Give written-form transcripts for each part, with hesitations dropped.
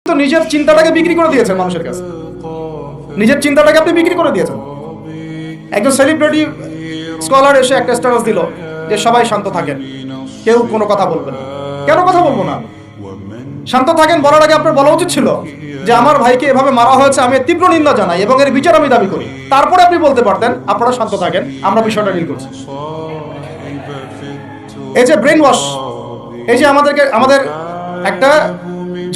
তো নিজের চিন্তাটাকে বিক্রি করে দিয়েছেন মানুষের কাছে, নিজের চিন্তাটাকে আপনি বিক্রি করে দিয়েছেন। একজন সেলিব্রিটি স্কলার এসে একটা স্ট্যাটাস দিল যে সবাই শান্ত থাকেন, কেউ কোনো কথা বলবেন না। কেন কথা বলবো না? শান্ত থাকেন বলার আগে আপনার বলা উচিত ছিল যে আমার ভাইকে এভাবে মারা হয়েছে, আমি তীব্র নিন্দা জানাই এবং এর বিচার আমি দাবি করি। তারপরে আপনি বলতে পারতেন আপনারা শান্ত থাকেন, আমরা বিষয়টা ডিল করছি। এই যে ব্রেন ওয়াশ, এই যে আমাদের একটা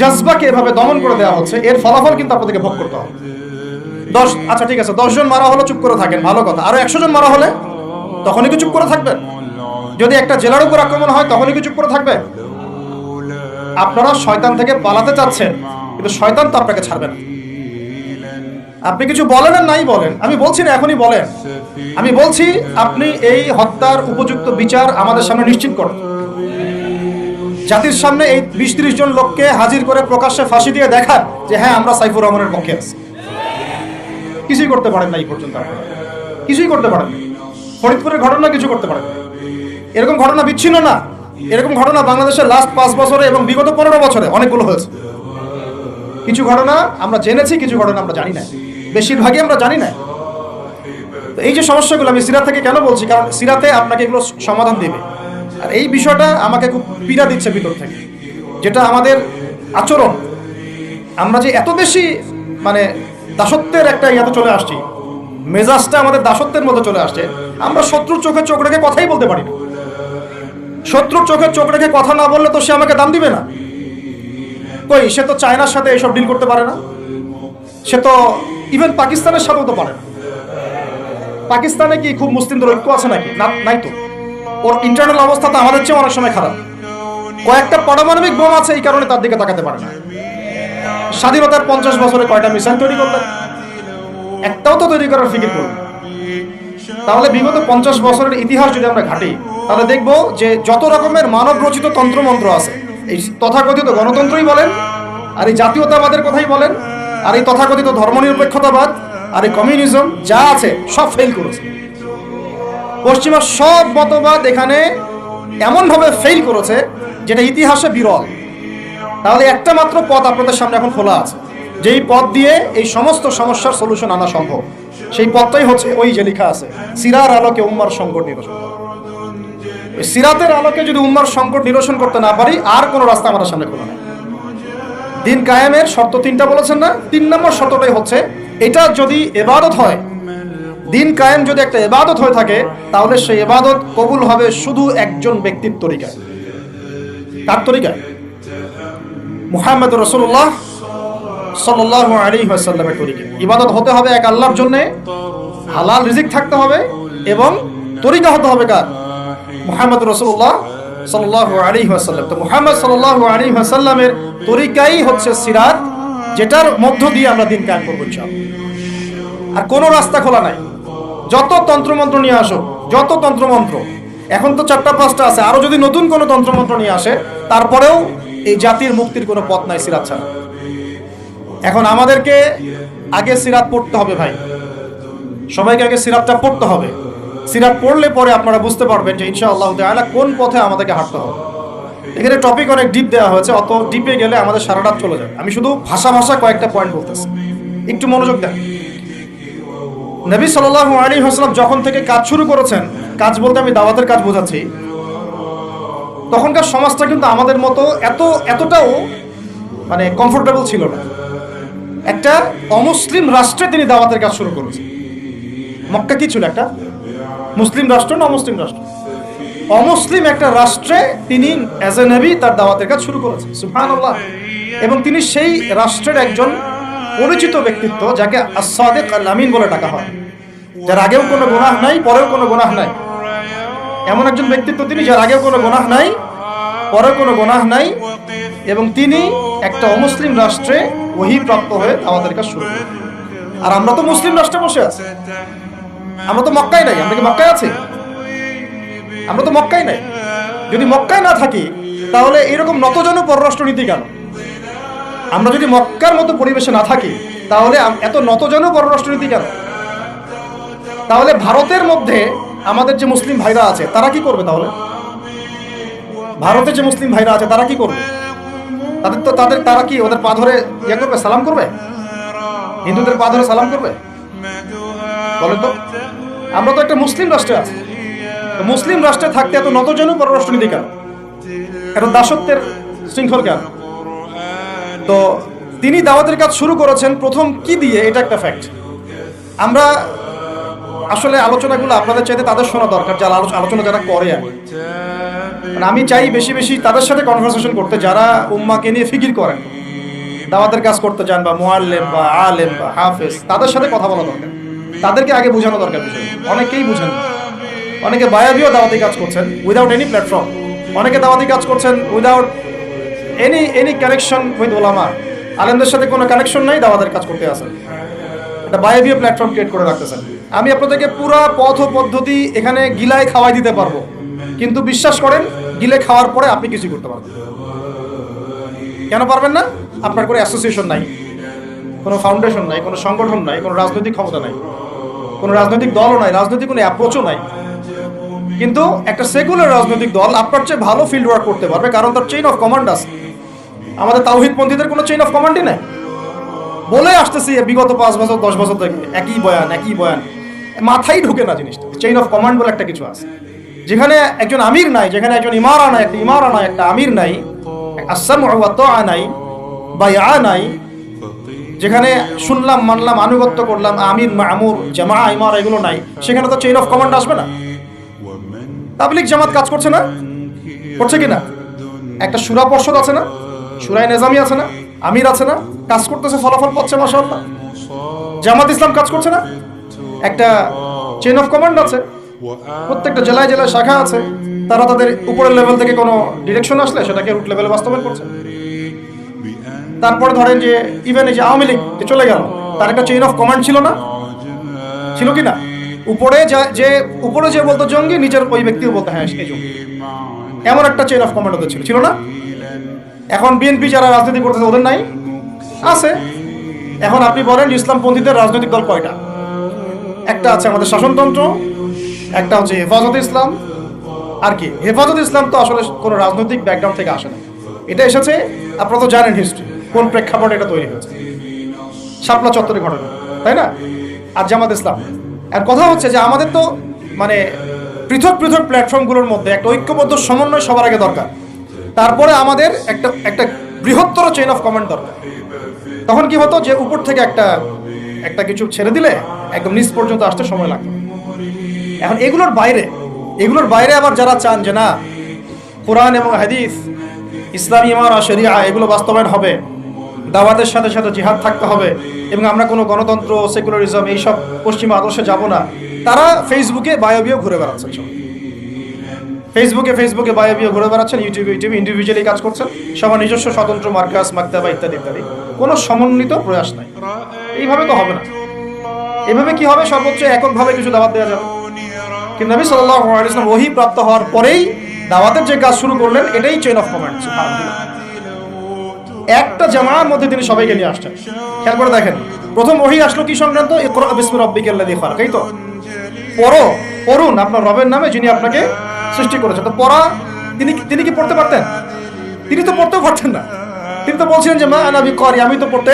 জজবাকে এভাবে দমন করে দেওয়া হচ্ছে, এর ফলাফল কিন্তু আপনাদেরকে ভোগ করতে হবে। আচ্ছা ঠিক আছে, 10 জন মারা হলো চুপ করে থাকেন, ভালো কথা। আরো 100 জন মারা হলে তখনই কি চুপ করে থাকবেন? যদি একটা জেলার উপর আক্রমণ হয় তখনই কি চুপ করে থাকবে? আপনারা শয়তান থেকে পালাতে চাচ্ছেন, কিন্তু শয়তান তো আপনাকে ছাড়বে না। আপনি কিছু বলেন আর নাই বলেন, আমি বলছি না এখনই বলেন, আমি বলছি আপনি এই হত্যার উপযুক্ত বিচার আমাদের সামনে নিশ্চিত করুন। জাতির সামনে এই 20-30 জন লোককে হাজির করে প্রকাশ্যে ফাঁসি দিয়ে দেখান যে হ্যাঁ আমরা সাইফুর রহমানের পক্ষে আছি। কিছুই করতে পারেন না এই পর্যন্ত, আপনারা কিছুই করতে পারেন না। ফরিদপুরের ঘটনা কিছু করতে পারেন না। এরকম ঘটনা বিচ্ছিন্ন না, এরকম ঘটনা বাংলাদেশের লাস্ট 5 বছরে এবং বিগত 15 বছরে অনেকগুলো হয়েছে। কিছু ঘটনা আমরা জেনেছি, কিছু ঘটনা আমরা জানি না, বেশিরভাগই আমরা জানি না। তো এই যে সমস্যাগুলো আমি সিরাত থেকে কেন বলছি, কারণ সিরাতে আপনাকে এগুলো সমাধান দেবে। আর এই বিষয়টা আমাকে খুব পীড়া দিচ্ছে ভিতর থেকে, যেটা আমাদের আচরণ, আমরা যে এত বেশি মানে দাসত্বের একটা ইয়াতে চলে আসছি, মেজাজটা আমাদের দাসত্বের মধ্যে চলে আসছে। আমরা শত্রুর চোখে চোখ রেখে কথাই বলতে পারি না। শত্রুর চোখে চোখ রেখে কথা না বললে তো সে আমাকে দাম দিবে না। কই, সে তো চায়নার সাথে এসব ডিল করতে পারে না, সে তো ইভেন পাকিস্তানের সাথেও তো পারে না। পাকিস্তানে কি খুব মুসলিমদের ঐক্য আছে নাকি? নাই তো। ওর ইন্টারনাল অবস্থা তো আমাদের চেয়ে অনেক সময় খারাপ। কয়েকটা পারমাণবিক বোম আছে, এই কারণে তার দিকে তাকাতে পারে না। স্বাধীনতার 50 বছরে কয়টা মিসাইল তৈরি করলেন? একটাও তো তৈরি করার ফিকির করুন। তাহলে বিগত 50 বছরের ইতিহাস যদি আমরা ঘাঁটি, তাহলে দেখব যে যত রকমের মানব রচিত তন্ত্রমন্ত্র আছে, এই তথাকথিত গণতন্ত্রই বলেন, আর এই জাতীয়তাবাদের কথাই বলেন, আর এই তথাকথিত ধর্মনিরপেক্ষতাবাদ, আর এই কমিউনিজম যা আছে সব ফেল করেছে। পশ্চিমা সব মতবাদ এখানে এমনভাবে ফেল করেছে যেটা ইতিহাসে বিরল। তাহলে একটা মাত্র পথ আপনাদের সামনে এখন খোলা আছে, যেই পথ দিয়ে এই সমস্ত সমস্যার সলিউশন আনা সম্ভব। সেই পথটাই হচ্ছে ওই যে লেখা আছে, সিরার আলোকে উম্মার সংকট নিরসন। সিরাতের আলোকে যদি উম্মার সংকট নিরসন করতে না পারি, আর কোনো রাস্তা আমাদের সামনে খোলা নেই। দিন কায়েমের শর্ত 3টা বলেছেন না? 3 নম্বর শর্তটাই হচ্ছে এটা যদি ইবাদত হয়, দিন কায়েম যদি একটা ইবাদত হয়ে থাকে, তাহলে সেই ইবাদত কবুল হবে শুধু একজন ব্যক্তির তরিকায়। কার তরিকায়? মুহাম্মদ রাসূলুল্লাহ সাল্লাল্লাহু আলাইহি ওয়াসাল্লামের তরিকায়। ইবাদত হতে হবে এক আল্লাহর জন্য, হালাল রিজিক থাকতে হবে, এবং তরিকা হতে হবে কার? মুহাম্মদ রাসূলুল্লাহ সাল্লাল্লাহু আলাইহি ওয়াসাল্লাম। তো মুহাম্মদ সাল্লাল্লাহু আলাইহি ওয়াসাল্লামের তরিকাই হচ্ছে সিরাত, যেটার মধ্য দিয়ে আমরা দিন কায়েম করব ইনশাআল্লাহ। আর কোনো রাস্তা খোলা নাই। যত তন্ত্রমন্ত্র নিয়ে আসো, যত তন্ত্রমন্ত্র, এখন তো 4টা-5টা আছে, আরো যদি নতুন কোনো তন্ত্রমন্ত্র নিয়ে আসে, তারপরেও এই জাতির মুক্তির কোনো পথ নাই সিরাত ছাড়া। এখন আমাদেরকে আগে সিরাত পড়তে হবে ভাই, সবাইকে আগে সিরাতটা পড়তে হবে। সিরাত পড়লে পরে আপনারা বুঝতে পারবেন যে ইনশাআল্লাহ তাআলা কোন পথে আমাদেরকে হাঁটতে হবে। এখানে টপিক অনেক ডিপ দেওয়া হয়েছে, অত ডিপে গেলে আমাদের সারা রাত চলে যাবে। আমি শুধু ভাষা কয়েকটা পয়েন্ট বলতেছি, একটু মনোযোগ দেন। নবী সাল্লাল্লাহু আলাইহি ওয়াসাল্লাম যখন থেকে কাজ শুরু করেছেন, কাজ বলতে আমি দাওয়াতের কাজ বোঝাচ্ছি, তখনকার সমাজটা কিন্তু আমাদের মতো এতটাও মানে কমফোর্টেবল ছিল না। একটা অমুসলিম রাষ্ট্রে তিনি দাওয়াতের কাজ শুরু করেছেন। মক্কা কি ছিল? একটা মুসলিম রাষ্ট্র না অমুসলিম রাষ্ট্র? অমুসলিম একটা রাষ্ট্রে তিনি অ্যাজ এ নবী তার দাওয়াতের কাজ শুরু করেছেন। সুবহানাল্লাহ। এবং তিনি সেই রাষ্ট্রের একজন পরিচিত ব্যক্তিত্ব, যাকে as-সাদিক আল-আমিন বলে ডাকা হয়, যার আগেও কোনো গুনাহ নাই, পরেও কোনো গুনাহ নাই। এমন একজন ব্যক্তিত্ব তিনি, যার আগেও কোনো গুনাহ নাই, পরেও কোনো গুনাহ নাই, এবং তিনি একটা অমুসলিম রাষ্ট্রে ওহী প্রাপ্ত হয়ে আমাদের কাজ শুরু করেন। আর আমরা তো মুসলিম রাষ্ট্রে বসে আছি, আমরা তো মক্কায় নাই। আমরা কি মক্কায় আছি? আমরা তো মক্কায় নাই। যদি মক্কায় না থাকি, তাহলে এরকম নতজানু পররাষ্ট্রনীতি কেন? আমরা যদি মক্কার মতো পরিবেশে না থাকি, তাহলে এত নতজানু পররাষ্ট্রনীতি কেন? তাহলে ভারতের মধ্যে আমাদের যে মুসলিম ভাইরা আছে তারা কি করবে? তাহলে ভারতের যে মুসলিম ভাইরা আছে তারা কি করবে? তারা কি ওদের পা ধরে ইয়ে করবে, সালাম করবে? হিন্দুদের পা ধরে সালাম করবে? বলেন তো। আমরা তো একটা মুসলিম রাষ্ট্রে আছি, মুসলিম রাষ্ট্রে থাকতে এত নতজন পররাষ্ট্রনীতি কেন, এত দাসত্বের শৃঙ্খল কেন? তো তিনি দাওয়াতের কাজ শুরু করেছেন প্রথম কি দিয়ে, এটা একটা ফ্যাক্ট। আমরা আসলে আলোচনাগুলো আপনাদের চাইতে তাদের শোনা দরকার, যারা আলোচনা যারা করে। মানে আমি চাই বেশি বেশি তাদের সাথে কনভারসেশন করতে, যারা উম্মাকে নিয়ে ফিকির করেন, দাওয়াতের কাজ করতে চান, বা মুআল্লিম বা আলেম বা হাফেজ, তাদের সাথে কথা বলা দরকার, তাদেরকে আগে বোঝানো দরকার বিষয়। অনেকেই বুঝেন, অনেকে বায়াবিও দাওয়াতি কাজ করছেন উইদাউট এনি প্ল্যাটফর্ম, অনেকে দাওয়াতি কাজ করছেন উইদাউট এনি কানেকশন উইথ ওলামা, আলেমদের সাথে কোনো কানেকশন নাই, দাওয়াতের কাজ করতে আসেন, একটা বায়াবিও প্ল্যাটফর্ম ক্রিয়েট করে রাখতেছেন। আমি আপনাদেরকে পুরা পথ পদ্ধতি এখানে গিলায় খাওয়াই দিতে পারবো, কিন্তু বিশ্বাস করেন গিলে খাওয়ার পরে আপনি কিছু করতে পারবেন। কেন পারবেন না? আপনার কোনো অ্যাসোসিয়েশন নাই, কোনো ফাউন্ডেশন নাই, কোনো সংগঠন নাই, কোনো রাজনৈতিক ক্ষমতা নাই, কোনো রাজনৈতিক দলও নাই, রাজনৈতিক কোনো অ্যাপ্রোচও নাই। কিন্তু একটা সেকুলার রাজনৈতিক দল আপনার চেয়ে ভালো ফিল্ড ওয়ার্ক করতে পারবে, কারণ তার চেইন অফ কমান্ড আছে। আমাদের তাওহীদপন্থীদের কোনো চেইন অফ কমান্ডই নাই। বলে আসতেছি বিগত 5 বছর 10 বছর থেকে একই বয়ান, মাথায় ঢুকে না জিনিসটা। চেইন অফ কমান্ড বলে একটা কিছু আছে, যেখানে একজন আমির নাই, যেখানে একজন ইমারা নাই, একটা আমির নাই, আসসামু ওয়া তাআ নাই, বায়আ নাই, যেখানে শুনলাম মানলাম আনুগত্য করলাম, আমির মামুর জামা ইমারা এগুলো নাই, সেখানে তো চেইন অফ কমান্ড আসবে না। তাবলিগ জামাত কাজ করছে না, করছে কিনা? একটা শুরা পর্ষদ আছে না, শুরায়ে নিজামি আছে না, আমির আছে না, কাজ করতেছে, ফলাফল পাচ্ছে মাশাআল্লাহ। জামাত ইসলাম কাজ করছে না, একটা চেইন অফ কমান্ড আছে, প্রত্যেকটা জেলায় জেলায় শাখা আছে, তারা তাদের উপরের লেভেল থেকে কোনো ডিরেকশন আসলে সেটাকে রুট লেভেলে বাস্তবায়ন করছে। তারপরে ধরেন যে ইভেন এই যে আওয়ামী লীগ চলে গেল, তার একটা চেইন অফ কমান্ড ছিল না, ছিল কি না? উপরে যে বলতো জঙ্গি, নিজের ওই ব্যক্তিও বলতো হ্যাঁ সেই জঙ্গি, এমন একটা চেইন অফ কমান্ড ওদের ছিল না? এখন বিএনপি যারা রাজনীতি করতেছে ওদের নাই, আছে। এখন আপনি বলেন ইসলামপন্থীদের রাজনৈতিক দল কয়টা? একটা আছে আমাদের শাসনতন্ত্র, একটা হচ্ছে হেফাজত ইসলাম, আর কি হেফাজত ইসলাম তো আসলে কোনো রাজনৈতিক ব্যাকগ্রাউন্ড থেকে আসে না, এটা এসেছে আপনারা তো জানেন হিস্ট্রি, কোন প্রেক্ষাপটে এটা তৈরি হয়েছে, শাপলা চত্বরে ঘটনা, তাই না? আর জামাত ইসলাম। আর কথা হচ্ছে যে আমাদের তো মানে পৃথক পৃথক প্ল্যাটফর্মগুলোর মধ্যে একটা ঐক্যবদ্ধ সমন্বয় সবার আগে দরকার, তারপরে আমাদের একটা বৃহত্তর চেইন অফ কমান্ড দরকার। তখন কি হতো যে উপর থেকে একটা কিছু ছেড়ে দিলে একদম নিচ পর্যন্ত আসতে সময় লাগতো। এখন এগুলোর বাইরে আবার যারা চান যে না কোরআন এবং হাদিস, ইসলামী ইমারা শরিয়া এগুলো বাস্তবায়ন হবে, দাওয়াতের সাথে সাথে জিহাদ থাকতে হবে, এবং আমরা কোনো গণতন্ত্র সেকুলারিজম এইসব পশ্চিমা আদর্শে যাব না, তারা ফেসবুকে বায়োবিও ঘুরে বেড়াচ্ছেন, ফেসবুকে বায়োবিও ঘুরে বেড়াচ্ছেন, ইউটিউবে ইন্ডিভিজুয়ালি কাজ করছেন, সবার নিজস্ব স্বতন্ত্র মার্কাস, মাকতাবা ইত্যাদি ইত্যাদি, কোনো সমন্বিত প্রয়াস নাই। এইভাবে তো হবে না। এভাবে কি হবে? সর্বোচ্চ এককভাবে কিছু দাওয়াত দেওয়া যাবে, কিন্তু নবী সাল্লাল্লাহু আলাইহি ওয়াসাল্লাম ওহী প্রাপ্ত হওয়ার পরেই দাওয়াতের যে কাজ শুরু করলেন, এটাই চেইন অফ কমান্ড। সুবহানাল্লাহ, একটা জামার মধ্যে তিনি সবাইকে নিয়ে আসছেন। খেয়াল করে দেখেন, প্রথম ওহী আসলো কি সংক্রান্ত? ইকরা বিসমি রাব্বিকাল্লাযী খালাক, এই তো পড়ুন আপনার রবের নামে যিনি আপনাকে সৃষ্টি করেছেন। তো পড়া তিনি কি পড়তে পারতেন? তিনি তো পড়তেও পারতেন না। তিনি তো বলছিলেন যে মা আনা বিকারি, আমি তো পড়তে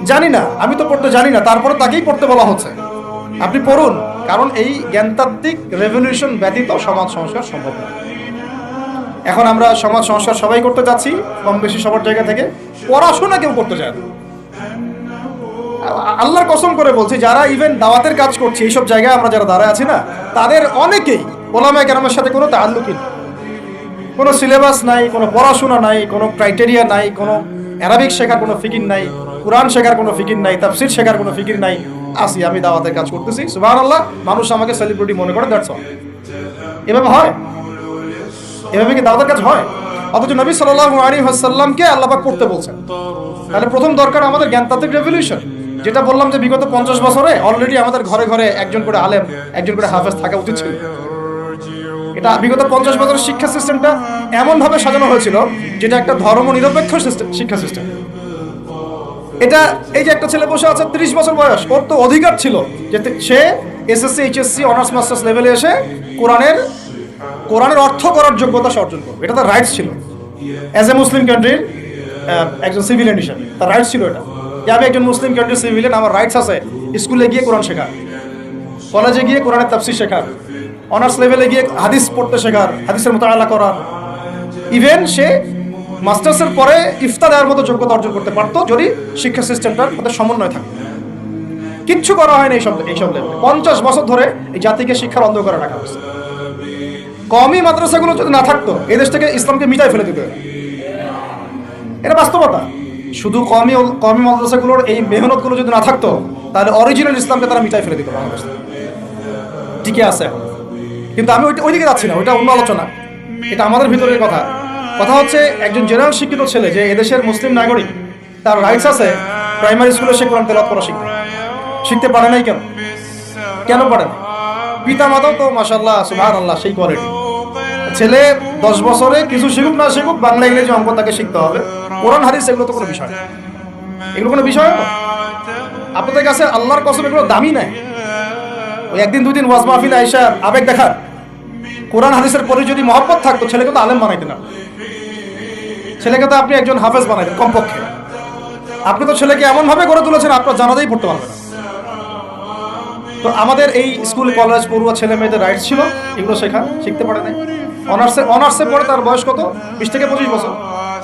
জানি না, তারপরে তাকেই পড়তে বলা হচ্ছে, আপনি পড়ুন। কারণ এই জ্ঞানতাত্ত্বিক রেভলিউশন ব্যতীত সমাজ সংস্কার সম্ভব না। এখন আমরা সমাজ সংস্কার সবাই করতে যাচ্ছি, কম বেশি সবার জায়গা থেকে, পড়াশোনা কেউ করতে চায় না। আল্লাহর কসম করে বলছি, যারা ইভেন দাওয়াতের কাজ করছে এইসব জায়গায় আমরা যারা দাঁড়ায় আছি না, তাদের অনেকেই ওলামায়ে কেরামের সাথে কোনো তাআল্লুকই নেই, কোনো সিলেবাস নাই, কোনো পড়াশোনা নাই, কোনো ক্রাইটেরিয়া নাই, কোনো অ্যারাবিক শেখার কোনো ফিকির নাই, কুরআন শেখার কোনো ফিকির নাই, তাফসীর শেখার কোনো ফিকির নাই। আমি দাওয়াতের কাজ করতেছি, সুবহানাল্লাহ, মানুষ আমাকে সেলিব্রিটি মনে করে, দ্যাটস অল। এভাবে হয়? এভাবে কি দাওয়াতের কাজ হয়? অথচ নবী সাল্লাল্লাহু আলাইহি ওয়াসাল্লামকে আল্লাহ পাক পড়তে বলছেন। তাহলে প্রথম দরকার আমাদের জ্ঞানতাত্ত্বিক রেভলিউশন, যেটা বললাম যে বিগত 50 বছরে অলরেডি আমাদের ঘরে ঘরে একজন করে আলেম, একজন করে হাফেজ থাকা উচিত ছিল। এটা বিগত 50 বছরের শিক্ষা সিস্টেমটা এমন ভাবে সাজানো হয়েছিল যেটা একটা ধর্ম নিরপেক্ষ শিক্ষা সিস্টেম। এটা এই যে একটা ছেলে বসে আছে 30 বছর বয়স, ওর তো অধিকার ছিল যে সে এসএসসি এইচএসসি অনার্স মাস্টার্স লেভেলে এসে কোরআনের অর্থ করার যোগ্যতা সে অর্জন করবে, এটা তার রাইটস ছিল অ্যাজ এ মুসলিম কান্ট্রির একজন সিভিলিয়ান হিসেবে তার রাইটস ছিল এটা, যে আমি একজন মুসলিম কান্ট্রির সিভিলিয়ান, আমার রাইটস আছে স্কুলে গিয়ে কোরআন শেখার, কলেজে গিয়ে কোরআনের তাফসীর শেখার, অনার্স লেভেলে গিয়ে হাদিস পড়তে শেখার, হাদিসের মোতাআলা করার। ইভেন সে মাস্টার্সের পরে ইফতা দেওয়ার মতো যোগ্যতা অর্জন করতে পারতো যদি শিক্ষা সিস্টেমটার মধ্যে সমন্বয় থাকতো। কিচ্ছু করা হয়নি এইসব লেভেলে। 50 বছর ধরে এই জাতিকে শিক্ষার অন্ধকারে রাখা হয়েছে। কওমি মাদ্রাসাগুলো যদি না থাকতো এই দেশ থেকে ইসলামকে মিটাই ফেলে দিত। এটা বাস্তবতা। শুধু কওমি মাদ্রাসাগুলোর এই মেহনতগুলো যদি না থাকতো তাহলে অরিজিনাল ইসলামকে তারা মিটাই ফেলে দিত বাংলাদেশ। টিকে আছে এখন। কিন্তু আমি ওইদিকে যাচ্ছি না, ওইটা অন্য আলোচনা, এটা আমাদের ভিতরের কথা। কথা হচ্ছে একজন জেনারেল শিক্ষিত ছেলে যে এদেশের মুসলিম নাগরিক, তার রাইটস আছে প্রাইমারি স্কুলে সে কোরআন তেলাওয়াত করা শিখতে পারে নাই। কেন পারে না? পিতা মাতাও তো মাশাআল্লাহ সুবহানাল্লাহ সেই কোয়ালিটি। ছেলে 10 বছরে কিছু শিখুক না শিখুক, বাংলা ইংরেজি অঙ্ক তাকে শিখতে হবে। কোরআন হাদিস এগুলো তো কোনো বিষয় না, এগুলো কোনো বিষয় না। আপনাদের কাছে আল্লাহর কসম এগুলো দামি নাই। ওই একদিন দুদিন ওয়াজ মাহফিল আইসা আবেগ দেখার, কোরআন হাদিসের পরে যদি মহব্বত থাকতো ছেলেকে তো আলেম বানাইতেন না, ছেলেকে তো আপনি একজন হাফেজ বানাইতেন কমপক্ষে। আপনি তো ছেলেকে এমন ভাবে গড়ে তুলেছেন আপনার জানাতেই পড়তে পারবে না। তো আমাদের এই স্কুল কলেজ পড়ুয়া ছেলে মেয়েদের রাইটস ছিল এগুলো শিখতে পারে নাই। অনার্সে পড়ে তার বয়স কত? 20 থেকে 25 বছর।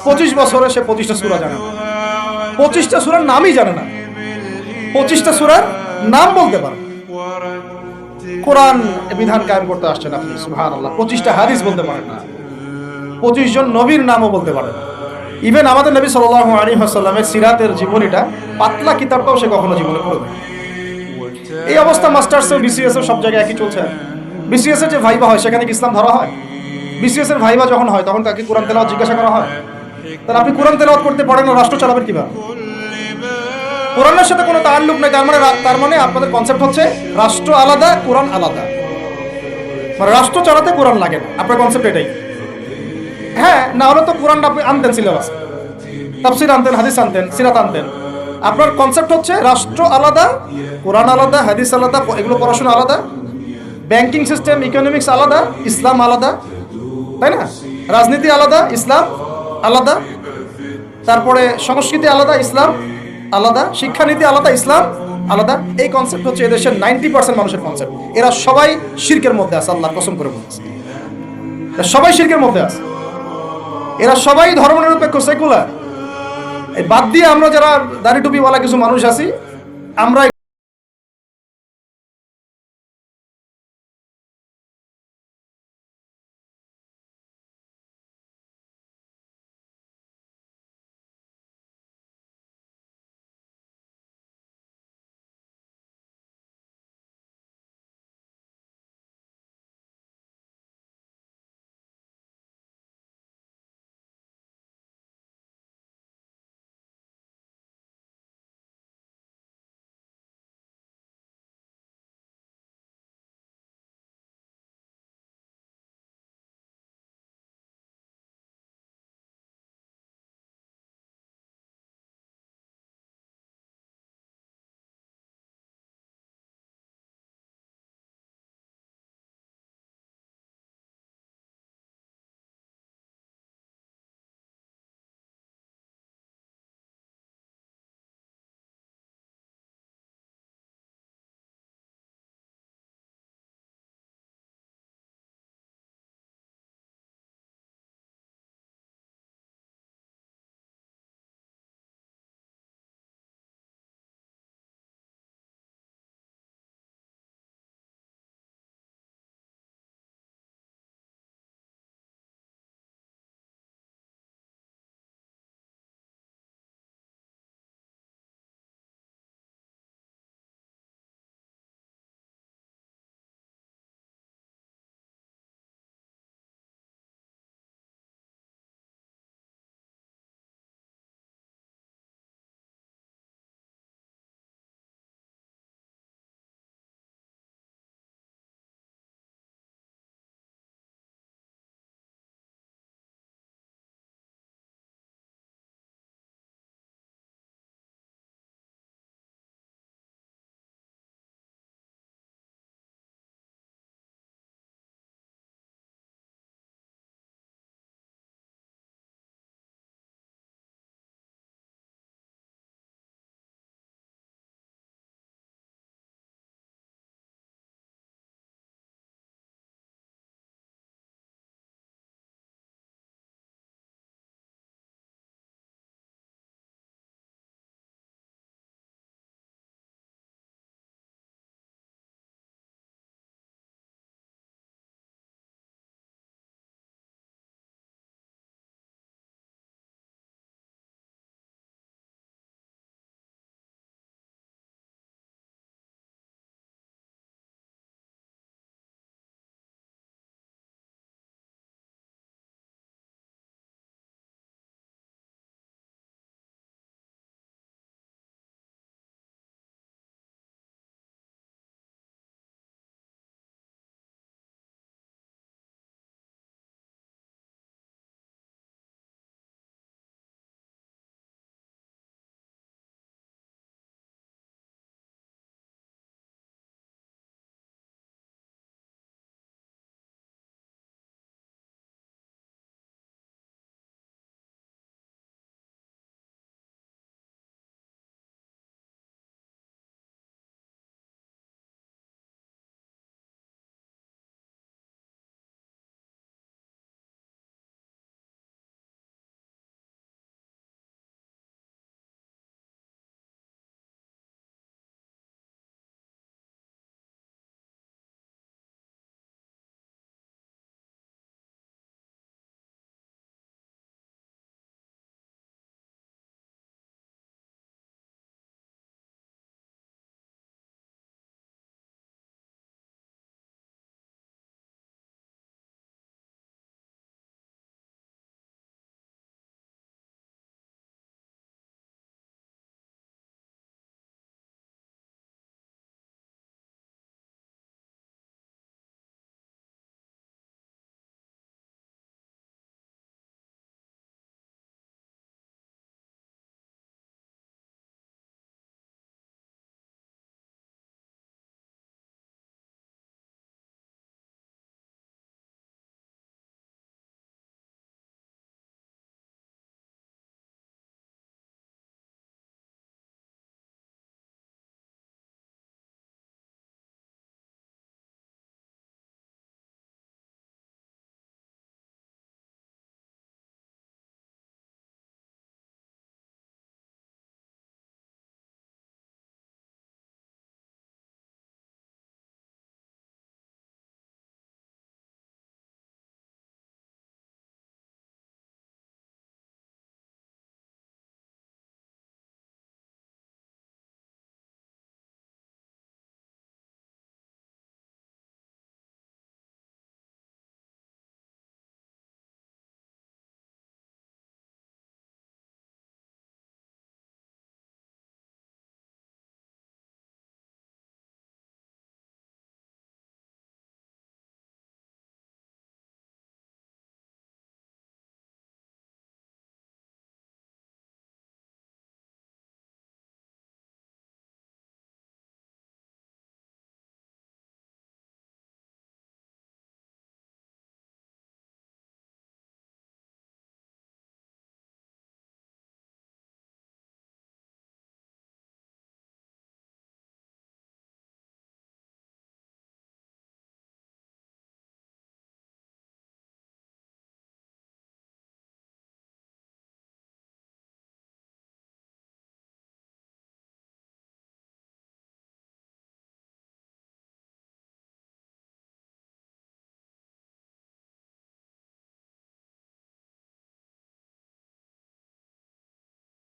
25 বছরে সে 25টা সূরা জানে না, 25টা সূরার নামই জানে না, 25টা সূরার নাম বলতে পারে। কোরআন বিধান কায়েম করতে আসছেন আপনি, সুবহানাল্লাহ। 25টা হাদিস বলতে পারেন না, 25 জন নবীর নামও বলতে পারেন। ইভেন আমাদের নবী সাল্লাল্লাহু আলাইহি ওয়াসাল্লামের সিরাতের জীবনীটা পাতলা কিতাবটাও সে কখনো জীবনে পড়বে। এই অবস্থা মাস্টার্স বিসিএস সব জায়গায় একই চলছে। বিসিএস এর যে ভাইবা হয় সেখানে কি ইসলাম ধরা হয়? বিসিএস এর ভাইবা যখন হয় তখন তাকে কোরআন তেলাওয়াত জিজ্ঞাসা করা হয়? তাহলে আপনি কোরআন তেলাওয়াত করতে পারেন না, রাষ্ট্র চালাবেন কিভাবে? কোরআনের সাথে কোনো তাআল্লুক নেই। তার মানে আপনাদের কনসেপ্ট হচ্ছে রাষ্ট্র আলাদা, কোরআন আলাদা, মানে রাষ্ট্র চালাতে কোরআন লাগে না। আপনার কনসেপ্ট এটাই। হ্যাঁ, না হলে তো কোরআনটা আপনি আনতেন সিলেবাস, তাফসীর আনতেন, হাদিস আনতেন, সিরাত আনতেন। আপনার কনসেপ্ট হচ্ছে রাষ্ট্র আলাদা, কোরআন আলাদা, হাদিস আলাদা, এগুলো পড়াশোনা আলাদা, ব্যাংকিং সিস্টেম, ইকোনমিক্স আলাদা, ইসলাম আলাদা, তাই না? রাজনীতি আলাদা, ইসলাম আলাদা, তারপরে সংস্কৃতি আলাদা, ইসলাম আলাদা, শিক্ষানীতি আলাদা, ইসলাম আলাদা। এই কনসেপ্ট হচ্ছে এদেশের 90% মানুষের কনসেপ্ট। এরা সবাই শিরকের মধ্যে আছে, আল্লাহর কসম করে বলতেছে, সবাই শিরকের মধ্যে আছে। এরা সবাই ধর্মনিরপেক্ষ, সেকুলার। বাদ দিয়ে আমরা যারা দাড়ি টুপিওয়ালা কিছু মানুষ আছি, আমরা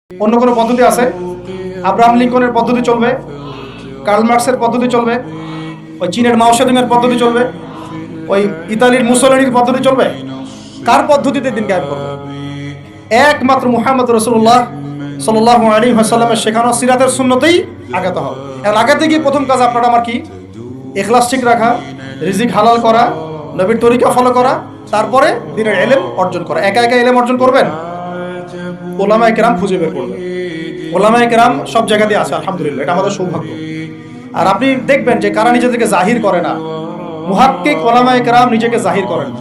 অন্য কোনো পদ্ধতি আছে? আব্রাহাম লিঙ্কনের পদ্ধতি চলবে, কার্ল মার্কসের পদ্ধতি চলবে, ওই চীনের মাও সেতুংয়ের পদ্ধতি চলবে, ওই ইতালির মুসোলিনির পদ্ধতি চলবে? কার পদ্ধতিতে দিন গায়েব করবে? একমাত্র মুহাম্মদ রাসূলুল্লাহ সাল্লাল্লাহু আলাইহি ওয়াসাল্লামের শেখানো সিরাতের সুন্নতেই আগাতে হবে। এখন আগাতে গিয়ে প্রথম কাজ আপনার আমার কি? ইখলাস ঠিক রাখা, রিজিক হালাল করা, নবীর তরিকা ফলো করা, তারপরে দ্বীনের ইলম অর্জন করা। একা একা ইলম অর্জন করবেন? ওলামায়ে কেরাম খুঁজে বের করবেন। ওলামায়ে কেরাম সব জায়গাতেই আছে, আলহামদুলিল্লাহ, এটা আমাদের সৌভাগ্য। আর আপনি দেখবেন যে কারা নিজেদেরকে জাহির করে না, মুহাক্কিক ওলামায়ে কেরাম নিজেকে জাহির করেন না।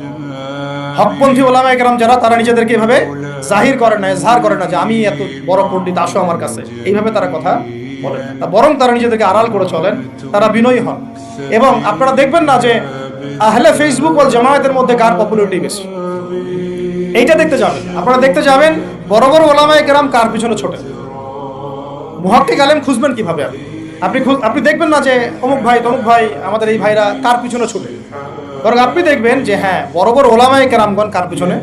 হকপন্থী ওলামায়ে কেরাম যারা, তারা নিজেদেরকে এভাবে জাহির করেন না, ইজহার করেন না যে আমি এত বড় পণ্ডিত, আসো আমার কাছে, এইভাবে তারা কথা বলেন না। বরং তারা নিজেদেরকে আড়াল করে চলেন, তারা বিনয়ী হন। এবং আপনারা দেখবেন না যে আহলে ফেসবুক ওয়াল জামায়াতের মধ্যে কার পপুলারিটি বেশি, এইটা দেখতে যাবেন। আপনারা দেখতে যাবেন বড় বড় ওলামায়ে কেরাম কার পিছনে ছোটেন। মুহাক্কিক আলেম খুঁজবেন কিভাবে? আপনি দেখবেন না যে অমুক ভাই তমুক ভাই, আমাদের এই ভাইরা কার পিছনে ছোটে, বরং আপনি দেখবেন যে হ্যাঁ, বড় বড় ওলামায়ে কেরামগণ কার পিছনে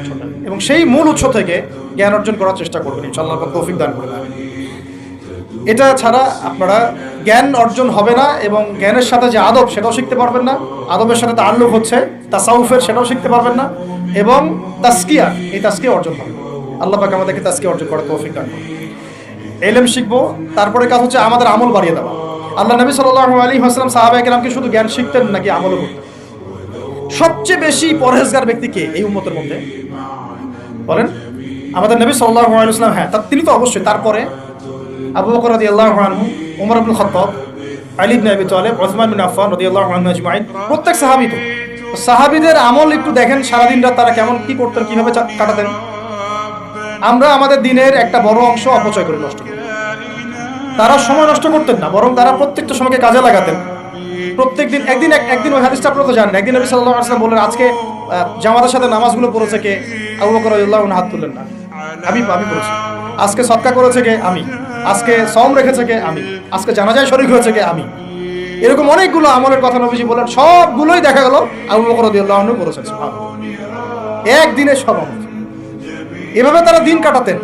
ছোটেন, এবং সেই মূল উৎস থেকে জ্ঞান অর্জন করার চেষ্টা করবেন। ইনশাআল্লাহ তৌফিক দান করবেন। এটা ছাড়া আপনারা জ্ঞান অর্জন হবে না, এবং জ্ঞানের সাথে যে আদব, সেটাও শিখতে পারবেন না। আদবের সাথে তাআল্লুক হচ্ছে তাসাউফের, সেটাও শিখতে পারবেন না। এবং তাসকিয়া, এই তাসকিয়া অর্জন হবে। আল্লাহ পাক আমাদেরকে তাসকিয়া অর্জন করার তৌফিক দান করুন। ইলম শিখবো, তারপরে কাজ হচ্ছে আমাদের আমল বাড়িয়ে দেওয়া। আল্লাহ নবী সাল্লাল্লাহু আলাইহি ওয়াসাল্লাম সাহাবায়ে কেরামকে শুধু জ্ঞান শিখতেন নাকি আমলও করতেন? সবচেয়ে বেশি পরহেজগার ব্যক্তি কে এই উম্মতের মধ্যে বলেন? আমাদের নবী সাল্লাল্লাহু আলাইহি ওয়াসাল্লাম। হ্যাঁ, তিনি তো অবশ্যই। তারপরে আবু বকর রাদিয়াল্লাহু আনহু, ওমর ইবনে খাত্তাব, আলী ইবনে আবি তালেব, উসমান বিন আফফান রাদিয়াল্লাহু আনহু আজমাইন, প্রত্যেক সাহাবী। তো সাহাবীদের আমল একটু দেখেন, সারাদিন রাত তারা কেমন কি করতেন, কিভাবে কাটাতেন। আমরা আমাদের দিনের একটা বড় অংশ অপচয় করে নষ্ট করি। তারা সময় নষ্ট করতেন না, বরং তারা প্রত্যেকটা সময়কে কাজে লাগাতেন। প্রত্যেকদিন একদিন ওই হাদিসটা আপনারা তো জানেন। একদিন নবী সাল্লাল্লাহু আলাইহি ওয়াসাল্লাম বললেন, আজকে জামাতের সাথে নামাজগুলো পড়েছে কে? আবু বকর রাদিয়াল্লাহু আনহু হাত তুললেন না, আমি পড়েছি। আজকে সদকা করেছে কে? আমি। আজকে সওম রেখেছে কে? আমি। আজকে জানাজায় শরীক হয়েছে কে? আমি। এরকম অনেকগুলো আমলের কথা নবীজি বলেন, সবগুলোই দেখা গেল আবু বকর রাদিয়াল্লাহু আনহু করেছেন। সুবহানাল্লাহ, একদিনে সব আমল। এভাবে তারা দিন কাটাতেন,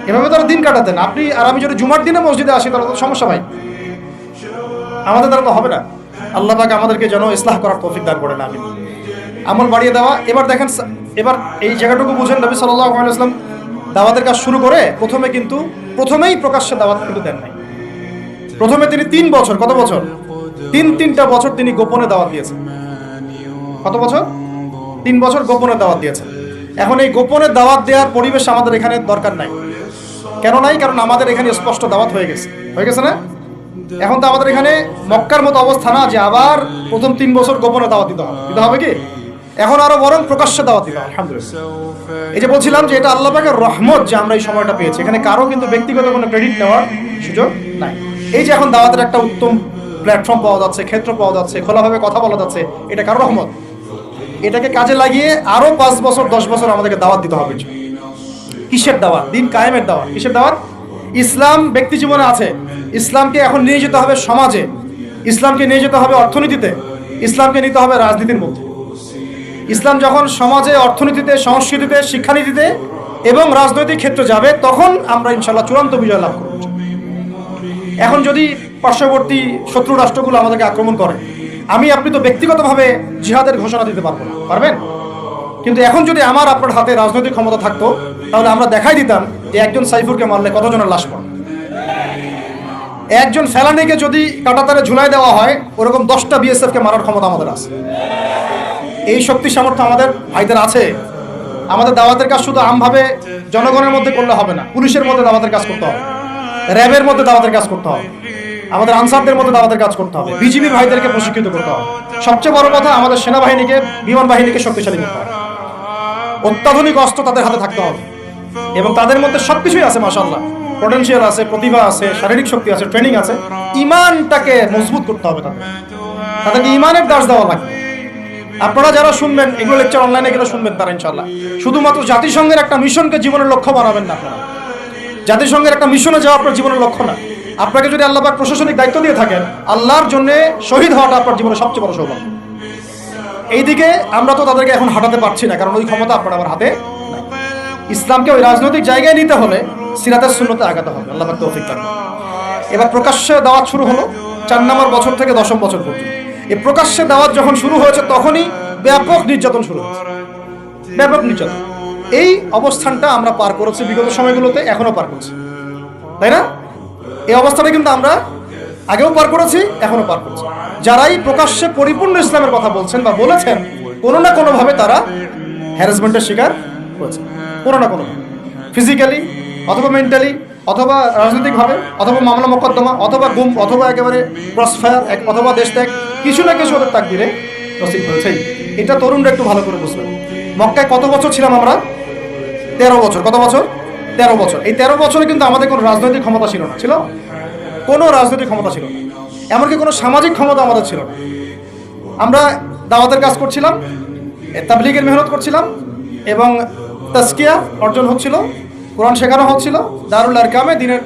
এভাবে তারা দিন কাটাতেন। আপনি আর আমি যদি জুমার দিনে মসজিদে আসি, তাহলে তো সমস্যা ভাই, আমাদের দ্বারা তো হবে না। আল্লাহ পাক আমাদেরকে যেন ইসলাহ করার তৌফিক দান করেন। আমিন। আমল বাড়িয়ে দেওয়া। এবার দেখেন, এবার এই জায়গাটুকু বুঝেন, নবী সাল্লাল্লাহু আলাইহি ওয়াসাল্লাম দাওয়াতের কাজ শুরু করে প্রথমেই প্রকাশ্যে দাওয়াত কিন্তু দেন নাই। প্রথমে তিনি 3 বছর, কত বছর? তিনটা বছর তিনি গোপনে দাওয়াত দিয়েছেন। কত বছর? 3 বছর গোপনে দাওয়াত দিয়েছেন। এখন এই গোপনে দাওয়াত দেওয়ার পরিবেশ আমাদের এখানে দরকার নাই। কেন নাই? কারণ আমাদের এখানে স্পষ্ট দাওয়াত হয়ে গেছে না? এখন তো আমাদের এখানে মক্কার মতো অবস্থা না যে আবার প্রথম 3 বছর গোপনে দাওয়াত দিতে হবে কি? এখন আরো বরং প্রকাশ্যে দাওয়াত দিতে হবে। আলহামদুলিল্লাহ। এই যে বলছিলাম যে এটা আল্লাহ পাকের রহমত যে আমরা এই সময়টা পেয়েছি। এখানে কারো কিন্তু ব্যক্তিগত কোনো ক্রেডিট নেওয়ার সুযোগ নাই। এই যে এখন দাওয়াতের একটা উত্তম প্ল্যাটফর্ম পাওয়া যাচ্ছে, ক্ষেত্র পাওয়া যাচ্ছে, খোলাভাবে কথা বলা যাচ্ছে, এটা কারো রহমত। এটাকে কাজে লাগিয়ে আরো 5 বছর 10 বছর আমাদেরকে দাওয়াত দিতে হবে। কিসের দাওয়াত? দিন কায়েমের দাওয়াত। কিসের দাওয়াত? ইসলাম ব্যক্তি জীবনে আছে, ইসলামকে এখন নিয়ে যেতে হবে সমাজে, ইসলামকে নিয়ে যেতে হবে অর্থনীতিতে, ইসলামকে নিতে হবে রাজনীতির মধ্যে। ইসলাম যখন সমাজে, অর্থনীতিতে, সংস্কৃতিতে, শিক্ষানীতিতে এবং রাজনৈতিক ক্ষেত্রে যাবে, তখন আমরা ইনশাআল্লাহ চূড়ান্ত বিজয় লাভ করব। এখন যদি পার্শ্ববর্তী শত্রু রাষ্ট্রগুলো আমাদেরকে আক্রমণ করে, আপনি তো ব্যক্তিগতভাবে জিহাদের ঘোষণা দিতে পারবো না, পারবেন? কিন্তু এখন যদি আমার আপনার হাতে রাজনৈতিক ক্ষমতা থাকতো, তাহলে আমরা দেখাই দিতাম যে একজন সাইফুরকে মারলে কতজনের লাশ পড়ে। একজন ফেলানিকে যদি কাঁটাতারে ঝুলাই দেওয়া হয়, ওরকম 10টা বিএসএফকে মারার ক্ষমতা আমাদের আছে। এই শক্তি সামর্থ্য আমাদের ভাইদের আছে। আমাদের দাওয়াতের কাজ শুধু আমভাবে জনগণের মধ্যে করলে হবে না, পুলিশের মধ্যে দাওয়াতের কাজ করতে হবে, র্যাবের মধ্যে দাওয়াতের কাজ করতে হবে, আমাদের আনসারদের মধ্যে দাওয়াতের কাজ করতে হবে, বিজিবি ভাইদেরকে প্রশিক্ষিত করতে হবে। সবচেয়ে বড় কথা, আমাদের সেনাবাহিনীকে, বিমান বাহিনীকে শক্তিশালী করতে হবে। অত্যাধুনিক অস্ত্র তাদের হাতে থাকতে হবে, এবং তাদের মধ্যে সবকিছুই আছে, মাশাআল্লাহ, পটেনশিয়াল আছে, প্রতিভা আছে, শারীরিক শক্তি আছে, ট্রেনিং আছে। ইমানটাকে মজবুত করতে হবে, তাদেরকে ইমানের দাস দেওয়া লাগবে। আপনারা যারা শুনবেন এগুলো, লেকচার অনলাইনে গেলে শুনবেন, তারা ইনশাআল্লাহ শুধুমাত্র জাতিসংঘের একটা মিশনকে জীবনের লক্ষ্য বানাবেন না। আপনারা জাতিসংঘের একটা মিশনে যাওয়া আপনার জীবনের লক্ষ্য না। আপনাকে যদি আল্লাহ পাক প্রশাসনিক দায়িত্ব দিয়ে থাকেন, আল্লাহর জন্য শহীদ হওয়াটা আপনার জীবনের সবচেয়ে বড় সৌভাগ্য। এইদিকে আমরা তো তাদেরকে এখন হাঁটাতে পারছি না, কারণ ওই ক্ষমতা আপনার আমার হাতে নাই। ইসলামকে ওই রাজনৈতিক জায়গায় নিতে হলে সিরাতের সুন্নতে আগাতে হবে। আল্লাহ পাক তৌফিক দান করুন। এবার প্রকাশ্যে দাওয়াত শুরু হলো 4 নম্বর বছর থেকে 10ম বছর পর্যন্ত। এই প্রকাশ্যে দাওয়াত যখন শুরু হয়েছে তখনই ব্যাপক নির্যাতন শুরু হয়েছে, ব্যাপক নির্যাতন। এই অবস্থানটা আমরা পার করেছি বিগত সময়গুলোতে, এখনো পার করছি, তাই না? এই অবস্থাটা কিন্তু আমরা আগেও পার করেছি, এখনো পার করছি। যারাই প্রকাশ্যে পরিপূর্ণ ইসলামের কথা বলছেন বা বলেছেন, কোনো না কোনোভাবে তারা হ্যারাসমেন্টের শিকার হয়েছে, কোনো না কোনো, ফিজিক্যালি অথবা মেন্টালি অথবা রাজনৈতিকভাবে অথবা মামলা মোকদ্দমা অথবা গুম অথবা একেবারে ক্রসফায়ার অথবা দেশ ত্যাগ, কিছু না কিছু ওদের তাকদিরে নসিব হয়েছেই। এটা তরুণরা একটু ভালো করে বুঝবেন। মক্কায় কত বছর ছিলাম আমরা? 13 বছর। কত বছর? 13 বছর। এই 13 বছরে কিন্তু আমাদের কোনো রাজনৈতিক ক্ষমতা ছিল না, ছিল কোনো রাজনৈতিক ক্ষমতা ছিল না, এমনকি কোনো সামাজিক ক্ষমতা আমাদের ছিল না। আমরা দাওয়াতের কাজ করছিলাম, তাবলীগের মেহনত করছিলাম এবং তাজকিয়া অর্জন হচ্ছিল, কোরআন শেখানো হচ্ছিল, দারুল আরকামে দিনের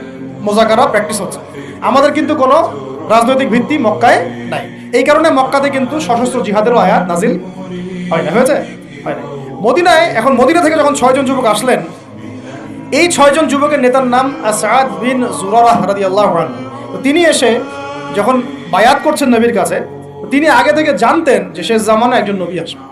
মোজাকারা প্র্যাকটিস হচ্ছে। আমাদের কিন্তু কোনো রাজনৈতিক ভিত্তি মক্কায় নাই। এই কারণে মক্কাতে কিন্তু সশস্ত্র জিহাদেরও আয়াত নাজিল হয় না, হয়েছে? হয় না। মদিনায়, এখন মদিনা থেকে যখন 6 জন যুবক আসলেন, এই 6 জন যুবকের নেতার নাম আসাদ বিন জুরারাহ রাদিয়াল্লাহু আনহু। তো তিনি এসে যখন বায়াত করছেন নবীর কাছে, তিনি আগে থেকে জানতেন যে শেষ জামানায় একজন নবী আসবে।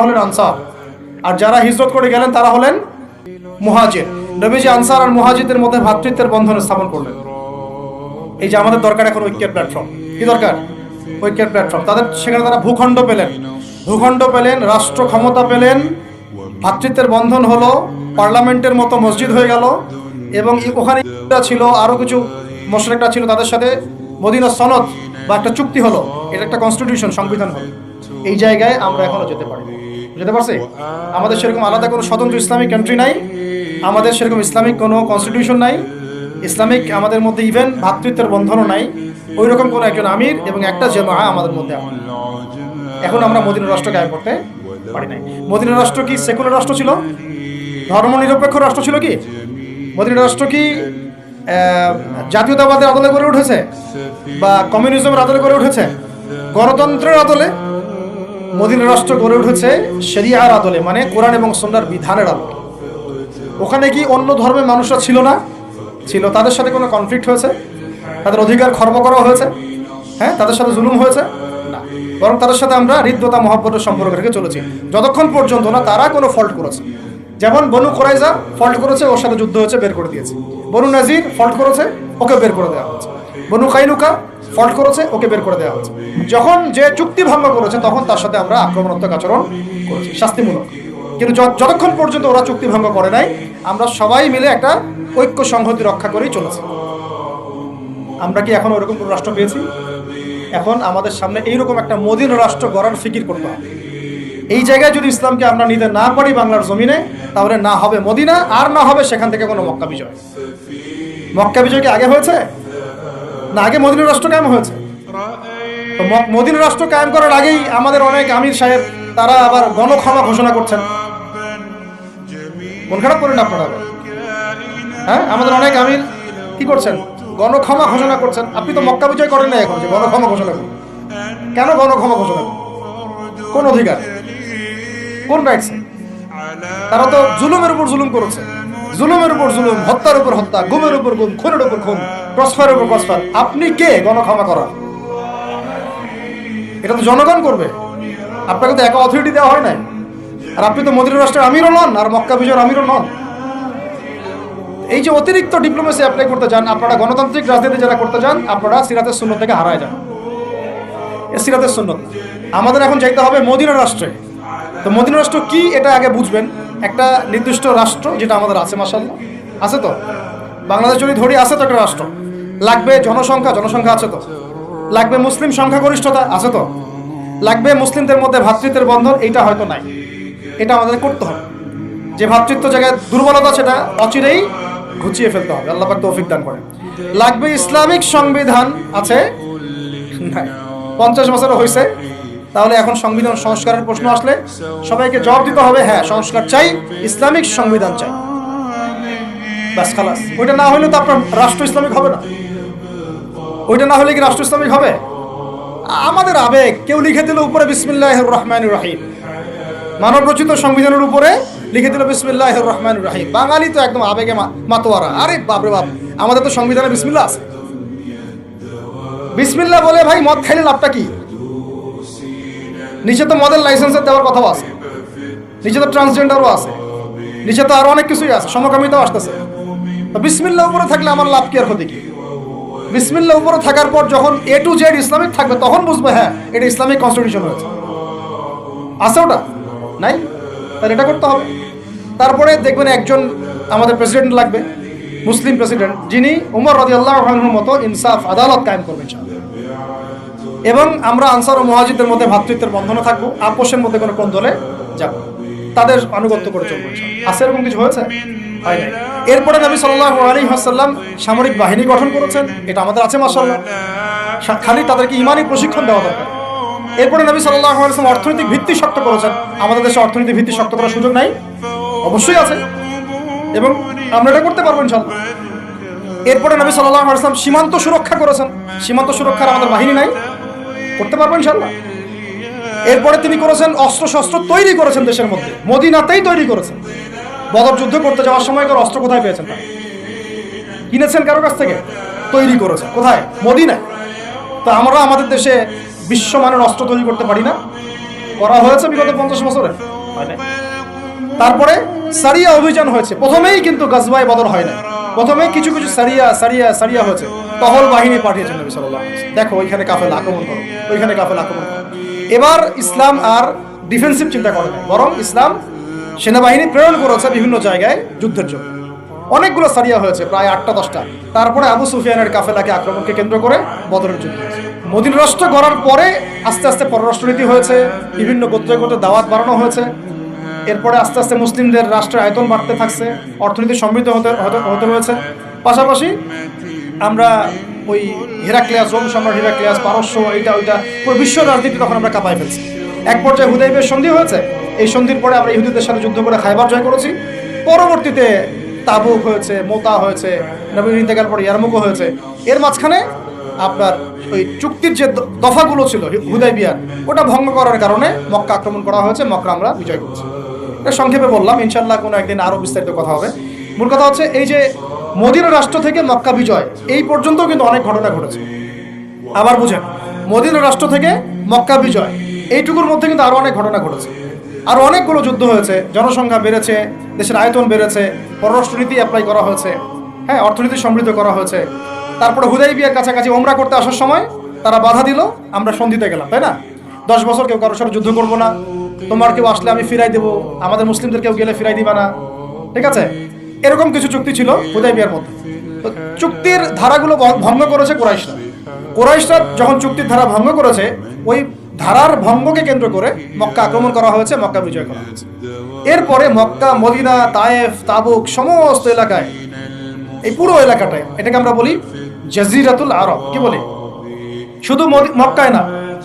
হলেন আনসার, আর যারা হিজরত করে গেলেন তারা হলেন মুহাজির। নবীজি আনসার আর মুহাজিরদের মধ্যে ভ্রাতৃত্বের বন্ধন স্থাপন করলেন। এই যে আমাদের দরকার এখন ঐক্যের প্ল্যাটফর্ম। কি দরকার? ঐক্যের প্ল্যাটফর্ম। সেখানে তারা ভূখণ্ড পেলেন, রাষ্ট্র ক্ষমতা পেলেন, ভ্রাতৃত্বের বন্ধন হলো, পার্লামেন্টের মতো মসজিদ হয়ে গেল, এবং ওখানে ছিল আরো কিছু মুশরিকরা ছিল, তাদের সাথে মদিনা সনদ বা একটা চুক্তি হলো, এটা একটা কনস্টিটিউশন, সংবিধান হলো। এই জায়গায় আমরা এখনো যেতে পারছি? আমাদের সেরকম আলাদা কোনো স্বতন্ত্র ইসলামিক কান্ট্রি নাই, আমাদের সেরকম ইসলামিক কোনো কনস্টিটিউশন নাই, ইসলামিক আমাদের মধ্যে ইভেন ভ্রাতৃত্বের বন্ধনও নাই, ওই রকম কোনো একজন আমির এবং একটা জামাআ আমাদের মধ্যে এখন আমরা মদিনা রাষ্ট্র কায়েম করতে পারি নাই। মদিনা রাষ্ট্র কি সেকুলার রাষ্ট্র ছিল? ধর্মনিরপেক্ষ রাষ্ট্র ছিল কি? মদিনা রাষ্ট্র কি জাতীয়তাবাদের আদলে গড়ে উঠেছে বা কমিউনিজমের আদলে গড়ে উঠেছে? গণতন্ত্রের আদলে? মদিনা রাষ্ট্র গড়ে উঠেছে শরিয়ার আদলে, মানে কোরআন এবং সুন্নাহর বিধানের আদলে। ওখানে কি অন্য ধর্মের মানুষরা ছিল না? ছিল। তাদের সাথে কোনো কনফ্লিক্ট হয়েছে? তাদের অধিকার খর্ব করা হয়েছে? হ্যাঁ, তাদের সাথে জুলুম হয়েছে? না, বরং তাদের সাথে আমরা হৃদ্যতা মহব্বতের সম্পর্ক রেখে চলেছি যতক্ষণ পর্যন্ত না তারা কোনো ফল্ট করেছে। যেমন বনু কুরাইজা ফল্ট করেছে, ওর সাথে যুদ্ধ হয়েছে, বের করে দিয়েছে। বনু নাজির ফল্ট করেছে, ওকে বের করে দেওয়া হয়েছে। বনু কাইনুকা ফল্ট করেছে, ওকে বের করে দেওয়া হয়েছে। যখন যে চুক্তি ভঙ্গ করেছে তখন তার সাথে আমরা আক্রমণাত্মক আচরণ করেছি, শাস্তিমূলক। কিন্তু যতক্ষণ পর্যন্ত ওরা চুক্তি ভঙ্গ করে নাই, আমরা সবাই মিলে একটা ঐক্য সংহতি রক্ষা করেই চলেছি। আমরা কি এখন ওরকম কোনো রাষ্ট্র পেয়েছি? এখন আমাদের সামনে এইরকম একটা মদিনা রাষ্ট্র গড়ার ফিকির করতে হবে। এই জায়গায় যদি ইসলামকে আমরা নিতে না পারি বাংলার জমিনে, তাহলে না হবে মদিনা, আর না হবে সেখান থেকে কোনো মক্কা বিজয়। মক্কা বিজয় কি আগে হয়েছে? না, আগে মদিনা রাষ্ট্র কায়েম হয়েছে। তো মদিনা রাষ্ট্র কায়েম করার আগেই আমাদের অনেক আমির সাহেব তারা আবার গণক্ষমা ঘোষণা করছেন। মন খারাপ করেন আপনারা? হ্যাঁ, আমাদের অনেক আমির কি করছেন? গণক্ষমা ঘোষণা করছেন। আপনি তো মক্কা বিজয় করেন না এখন যে গণক্ষমা ঘোষণা করুন। কেন গণক্ষমা ঘোষণা করুন? কোন অধিকার, কোন রাইটস? তারা তো জুলুমের উপর জুলুম করেছে, জুলুমের উপর জুলুম, হত্যার উপর হত্যা, গুমের উপর গুম, খুনের উপর খুন, ক্রসফায়ারের উপর ক্রসফায়ার। আপনি কে গণক্ষমা করা? এটা তো জনগণ করবে। আপনাকে তো একা অথরিটি দেওয়া হয় নাই। আর আপনি তো মদিনা রাষ্ট্রের আমিরও নন, আর মক্কা বিজয়ের আমিরও নন। এই যে অতিরিক্ত ডিপ্লোমেসি অ্যাপ্লাই করতে যান আপনারা, গণতান্ত্রিক রাজনীতি যারা করতে যান, আপনারা সিরাতের সুন্নত থেকে হারায় যান। সিরাতের সুন্নত আমাদের এখন যাইতে হবে মদিনা রাষ্ট্রে। তো মদিনা রাষ্ট্র কি এটা আগে বুঝবেন। একটা নির্দিষ্ট রাষ্ট্র যেটা আমাদের আছে, মাশাআল্লাহ আছে তো, বাংলাদেশ যদি ধরি আছে তো একটা রাষ্ট্র। লাগবে জনসংখ্যা আছে তো, লাগবে মুসলিম সংখ্যাগরিষ্ঠতা আছে তো, লাগবে মুসলিমদের মধ্যে ভ্রাতৃত্বের বন্ধন, এইটা হয়তো নাই। এটা আমাদের করতে হবে। যে ভ্রাতৃত্ব জায়গায় দুর্বলতা সেটা অচিরেই ঘুচিয়ে ফেলতে হবে। আল্লাহ পাক তৌফিক দান করেন। লাগবে ইসলামিক সংবিধান আছে, 50 বছরও হয়েছে, তাহলে এখন সংবিধান সংস্কারের প্রশ্ন আসলে সবাইকে জবাব দিতে হবে, হ্যাঁ সংস্কার চাই, ইসলামিক সংবিধান চাই, ব্যাস খালাস। ওইটা না হলে তো আপনার রাষ্ট্র ইসলামিক হবে না। ওইটা না হলে কি রাষ্ট্র ইসলামিক হবে? আমাদের আবেগ, কেউ লিখে দিল উপরে বিসমিল্লাহির রহমানির রহিম, মানব রচিত সংবিধানের উপরে লিখে দিল বিসমিল্লাহির রহমানির রহিম। বাঙালি তো একদম আবেগে মাতোয়ারা। আরে বাপরে বাপ, আমাদের তো সংবিধানে বিসমিল্লাহ আছে। বিসমিল্লাহ বলে ভাই মদ খাইলে লাভটা কি? নিচে তো মদের লাইসেন্সের দেওয়ার কথাও আছে, নিচে তো ট্রান্সজেন্ডারও আছে, নিচে তো আরো অনেক কিছুই আছে, সমকামিতাও আসতেছে। তো বিসমিল্লাহ উপরে থাকলে আমার লাভ কি আর ক্ষতি কি? বিসমিল্লাহ উপরে থাকার পর যখন A to Z ইসলামিক থাকবে তখন বুঝবে হ্যাঁ এটা ইসলামিক কনস্টিটিউশন হয়েছে। আছে ওটা নাই? তাহলে এটা করতে হবে। তারপরে দেখবেন একজন আমাদের প্রেসিডেন্ট লাগবে, মুসলিম প্রেসিডেন্ট, যিনি উমর রাদিয়াল্লাহু আনহুর মতো ইনসাফ আদালত কায়েম করবেন। এবং আমরা আনসার ও মুহাজিরদের মধ্যে ভ্রাতৃত্বের বন্ধনে থাকবো, আপোষের মধ্যে কোনো কোন্দলে যাব, তাদের আনুগত্য করে চলবো। আছে এরকম কিছু হয়েছে? হয় নাই। এরপরে নবী সাল্লাল্লাহু আলাইহি ওয়াসাল্লাম সামরিক বাহিনী গঠন করেছেন, এটা আমাদের আছে মাশাআল্লাহ। খালি তাদেরকে ইমানি প্রশিক্ষণ দেওয়া দরকার। এরপরে নবী সাল্লাল্লাহু আলাইহি ওয়াসাল্লাম অর্থনৈতিক ভিত্তি শক্ত করেছেন। আমাদের দেশে অর্থনৈতিক ভিত্তি শক্ত করার সুযোগ নাই? অবশ্যই আছে, এবং আমরা এটা করতে পারবো ইনশাআল্লাহ। এরপরে নবী সাল্লাল্লাহু আলাইহি ওয়াসাল্লাম সীমান্ত সুরক্ষা করেছেন। সীমান্ত সুরক্ষার আমাদের বাহিনী নাই? করতে পারবো ইনশাআল্লাহ। এরপরে তিনি করেছেন অস্ত্র শস্ত্র তৈরি করেছেন দেশের মধ্যে, মদিনাতেই তৈরি করেছেন। বদর যুদ্ধ করতে যাওয়ার সময় কার অস্ত্র কোথায় পেয়েছেন? কিনেছেন কারো কাছ থেকে? তৈরি করেছেন কোথায়? মদিনায়। তো আমরা আমাদের দেশে বিশ্বমানের অস্ত্র তৈরি করতে পারি না? করা হয়েছে বিগত 50 বছরে। হয় না। তারপরে সারিয়া অভিযান হয়েছে, প্রথমেই কিন্তু গাজওয়ায়ে বদর হয় না, প্রথমে কিছু কিছু সারিয়া হয়েছে, টহল বাহিনী পাঠিয়েছেন নবী সাল্লাল্লাহু আলাইহি ওয়াসাল্লাম, দেখো ওইখানে কাফেলা আক্রমণ করো, ওইখানে কাফেলা আক্রমণ করো। এবার ইসলাম আর ডিফেন্সিভ চিন্তা করে না, বরং ইসলাম সেনাবাহিনী প্রেরণ করেছে বিভিন্ন জায়গায় যুদ্ধের জন্য। অনেকগুলো সারিয়া হয়েছে, প্রায় 8টা 10টা। তারপরে আবু সুফিয়ানের কাফেলাকে আক্রমণকে কেন্দ্র করে বদরের যুদ্ধ হয়েছে। মদিনা রাষ্ট্র গড়ার পরে আস্তে আস্তে পররাষ্ট্রনীতি হয়েছে, বিভিন্ন গোত্রে গোত্রে দাওয়াত বাড়ানো হয়েছে। এরপরে আস্তে আস্তে মুসলিমদের রাষ্ট্রের আয়তন বাড়তে থাকছে, অর্থনীতি সমৃদ্ধ হতে হয়েছে। পাশাপাশি আমরা ওই হেরাক্লিয়াস, রোম সম্রাট হেরাক্লিয়াস, পারস্য, এইটা ওইটা পুরো বিশ্ব রাজনীতি তখন আমরা কাঁপায় ফেলছি। এক পর্যায়ে হুদাইবিয়ার সন্ধি হয়েছে, এই সন্ধির পরে আমরা ইহুদিদের সাথে যুদ্ধ করে খায়বার জয় করেছি। পরবর্তীতে তাবুক হয়েছে, মোতা হয়েছে, নবীর ইন্তেকাল পরে ইয়ারমুকও হয়েছে। এর মাঝখানে আপনার ওই চুক্তির যে দফাগুলো ছিল হুদাইবিয়ার, ওটা ভঙ্গ করার কারণে মক্কা আক্রমণ করা হয়েছে, মক্কা আমরা বিজয় করেছি। এটা সংক্ষেপে বললাম, ইনশাল্লাহ কোনো একদিন আরও বিস্তারিত কথা হবে। মূল কথা হচ্ছে এই যে মদিনা রাষ্ট্র থেকে মক্কা বিজয় এই পর্যন্ত কিন্তু অনেক ঘটনা ঘটেছে। আবার বুঝেন, মদিনা রাষ্ট্র থেকে মক্কা বিজয় এইটুকুর মধ্যে কিন্তু আরও অনেক ঘটনা ঘটেছে, আরও অনেকগুলো যুদ্ধ হয়েছে, জনসংখ্যা বেড়েছে, দেশের আয়তন বেড়েছে, পররাষ্ট্রনীতি অ্যাপ্লাই করা হয়েছে, হ্যাঁ, অর্থনীতি সমৃদ্ধ করা হয়েছে। তারপরে হুদাইবিয়ার কাছাকাছি ওমরা করতে আসার সময় তারা বাধা দিল, আমরা সন্ধিতে গেলাম, তাই না? 10 বছর কেউ কারোর সাথে যুদ্ধ করবো না, তোমার কেউ আসলে আমি ফিরাই দেবো, আমাদের মুসলিমদের কেউ গেলে ফিরাই দিবা না, ঠিক আছে? এরকম কিছু চুক্তি ছিল হুদাইবিয়ার মধ্যে। তো চুক্তির ধারাগুলো ভঙ্গ করেছে কুরাইশরা যখন চুক্তির ধারা ভঙ্গ করেছে, ওই ধারার ভঙ্গকে কেন্দ্র করে মক্কা আক্রমণ করা হয়েছে, মক্কা বিজয় করা হয়েছে। এরপরে মক্কা, মদিনা, তায়েফ, তাবুক সমস্ত এলাকায়, এই পুরো এলাকাটায়, এটাকে আমরা বলি জাজিরাতুল আরব। কি বলি? শুধু মক্কায় না,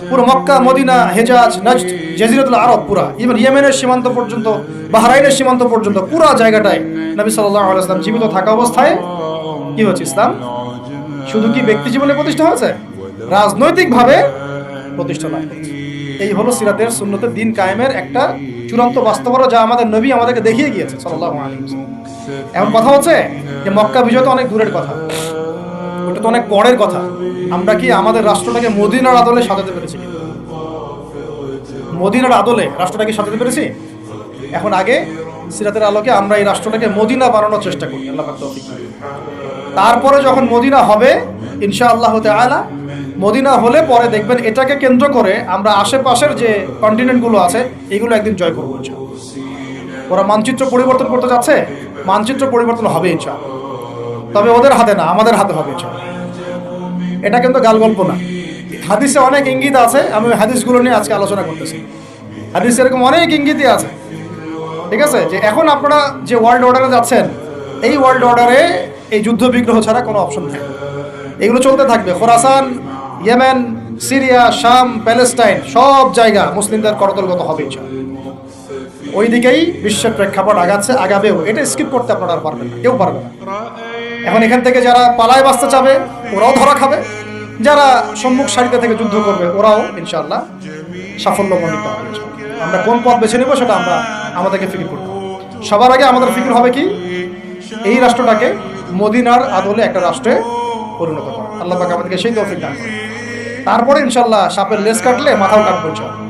পুরো মক্কা, মদিনা, হেজাজ, নজদ, জাজিরাতুল আরব পুরা, ইভেন ইয়েমেনের সীমান্ত পর্যন্ত, বাহরাইনের সীমান্ত পর্যন্ত পুরো জায়গাটায় নবী সাল্লাল্লাহু আলাইহি ওয়াসাল্লাম জীবিত থাকা অবস্থায় কি হচ্ছে? ইসলাম শুধু কি ব্যক্তি জীবনে প্রতিষ্ঠা হয়েছে, রাজনৈতিকভাবে প্রতিষ্ঠা লাভ করেছে। এই হলো সিরাতের সুন্নতের দিন কায়েমের একটা চূড়ান্ত বাস্তবতা, যা আমাদের নবী আমাদেরকে দেখিয়ে গিয়েছে সাল্লাল্লাহু আলাইহি ওয়াসাল্লাম। এখন কথা হচ্ছে যে মক্কা বিজয় তো অনেক দূরের কথা, ওটা তো অনেক পরের কথা। আমরা কি আমাদের রাষ্ট্রটাকে মদিনার আদলে সাজাতে পেরেছি? মদিনার আদলে রাষ্ট্রটাকে সাজাতে পেরেছি? এখন আগে সিরাতের আলোকে আমরা এই রাষ্ট্রটাকে মদিনা বানানোর চেষ্টা করি, আল্লাহ পাক তৌফিক দান। তারপরে যখন মদিনা হবে ইনশাআল্লাহ তাআলা, মদিনা হলে পরে দেখবেন এটাকে কেন্দ্র করে আমরা আশেপাশের যে কন্টিনেন্টগুলো আছে এগুলো একদিন জয় করবো ইনশাআল্লাহ। ওরা মানচিত্র পরিবর্তন করতে যাচ্ছে, মানচিত্র পরিবর্তন হবে ইনশাআল্লাহ, তবে ওদের হাতে না, আমাদের হাতে হবে ইনশাআল্লাহ। এটা কিন্তু গাল গল্প না, হাদিসে অনেক ইঙ্গিত আছে, আমি ওই হাদিসগুলো নিয়ে আজকে আলোচনা করতেছি। হাদিসে এরকম অনেক ইঙ্গিতই আছে, ঠিক আছে? যে এখন আপনারা যে ওয়ার্ল্ড অর্ডারে যাচ্ছেন, এই ওয়ার্ল্ড অর্ডারে এই যুদ্ধ বিগ্রহ ছাড়া কোনো অপশন নেই, এগুলো চলতে থাকবে। খোরাসান, ইয়েমেন, সিরিয়া, শাম, প্যালেস্টাইন সব জায়গা মুসলিমদের করতলগত হবে ইনশাআল্লাহ। ওই দিকেই বিশ্বের প্রেক্ষাপট আগাচ্ছে, আগাবেও, এটা স্কিপ করতে আপনারা আর পারবেন না, কেউ পারবে না। এখন এখান থেকে যারা পালায় বাঁচতে চাবে ওরাও ধরা খাবে, যারা সম্মুখ সারিতে থেকে যুদ্ধ করবে ওরাও ইনশাআল্লাহ সাফল্যমণ্ডিত হবে। আমরা কোন পথ বেছে নেব সেটা আমাদেরকে ফিকির করতে হবে। সবার আগে আমাদের ফিকির হবে কি? এই রাষ্ট্রটাকে মদিনার আদলে একটা রাষ্ট্রে পরিণত করা। আল্লাহ পাক আমাদেরকে সেই তৌফিক দান করেন। তারপরে ইনশাআল্লাহ সাপের লেজ কাটলে মাথাও কাটবো ইনশাআল্লাহ।